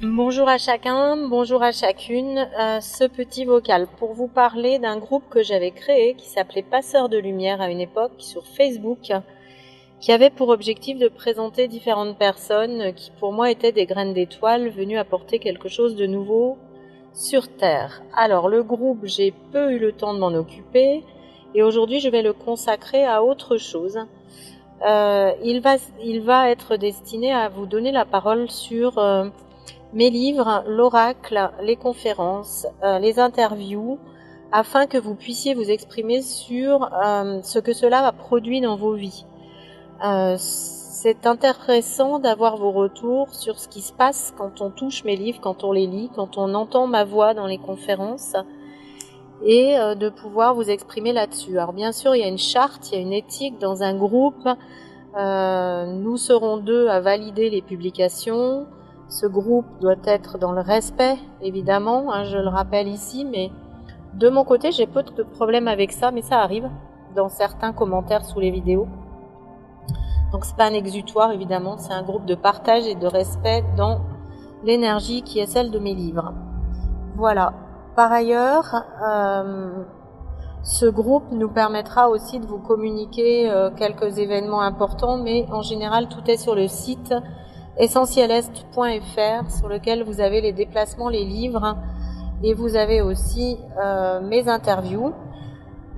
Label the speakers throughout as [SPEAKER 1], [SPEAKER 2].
[SPEAKER 1] Bonjour à chacun, bonjour à chacune. Ce petit vocal pour vous parler d'un groupe que j'avais créé qui s'appelait Passeurs de Lumière à une époque sur Facebook, qui avait pour objectif de présenter différentes personnes qui pour moi étaient des graines d'étoiles venues apporter quelque chose de nouveau sur Terre. Alors le groupe, j'ai peu eu le temps de m'en occuper et aujourd'hui je vais le consacrer à autre chose. Il va être destiné à vous donner la parole sur mes livres, l'oracle, les conférences, les interviews, afin que vous puissiez vous exprimer sur ce que cela a produit dans vos vies. C'est intéressant d'avoir vos retours sur ce qui se passe quand on touche mes livres, quand on les lit, quand on entend ma voix dans les conférences, et de pouvoir vous exprimer là-dessus. Alors bien sûr, il y a une charte, il y a une éthique dans un groupe. Nous serons 2 à valider les publications. Ce groupe doit être dans le respect, évidemment, je le rappelle ici, mais de mon côté, j'ai peu de problèmes avec ça, mais ça arrive dans certains commentaires sous les vidéos. Donc c'est pas un exutoire, évidemment, c'est un groupe de partage et de respect dans l'énergie qui est celle de mes livres. Voilà. Par ailleurs, ce groupe nous permettra aussi de vous communiquer quelques événements importants, mais en général, tout est sur le site essentielest.fr sur lequel vous avez les déplacements, les livres et vous avez aussi mes interviews.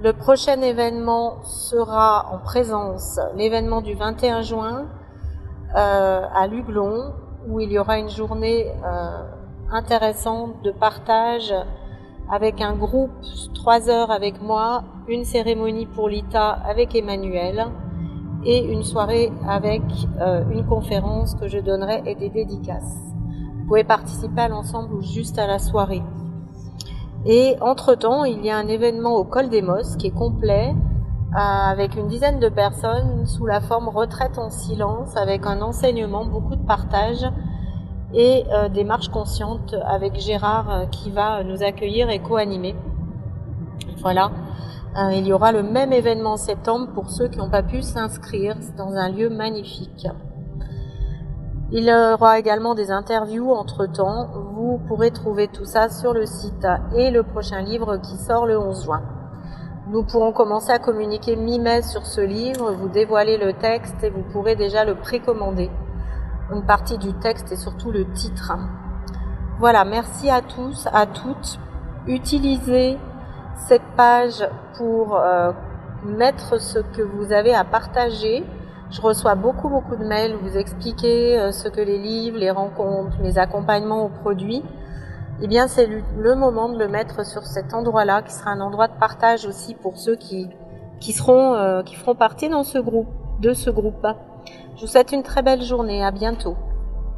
[SPEAKER 1] Le prochain événement sera en présence, l'événement du 21 juin à Luglon, où il y aura une journée intéressante de partage avec un groupe, 3 heures avec moi, une cérémonie pour l'ITA avec Emmanuel, et une soirée avec une conférence que je donnerai et des dédicaces. Vous pouvez participer à l'ensemble ou juste à la soirée. Et entre-temps, il y a un événement au Col des Mosses qui est complet, avec une dizaine de personnes sous la forme retraite en silence, avec un enseignement, beaucoup de partage et des marches conscientes avec Gérard qui va nous accueillir et co-animer. Voilà. Il y aura le même événement en septembre pour ceux qui n'ont pas pu s'inscrire. C'est dans un lieu magnifique. Il y aura également des interviews entre-temps. Vous pourrez trouver tout ça sur le site et le prochain livre qui sort le 11 juin. Nous pourrons commencer à communiquer mi-mai sur ce livre, vous dévoiler le texte et vous pourrez déjà le précommander. Une partie du texte et surtout le titre. Voilà, merci à tous, à toutes. Utilisez cette page pour mettre ce que vous avez à partager. Je reçois beaucoup de mails, vous expliquez ce que les livres, les rencontres, mes accompagnements aux produits. Eh bien, c'est le moment de le mettre sur cet endroit-là, qui sera un endroit de partage aussi pour ceux qui feront partie de ce groupe. Je vous souhaite une très belle journée. À bientôt.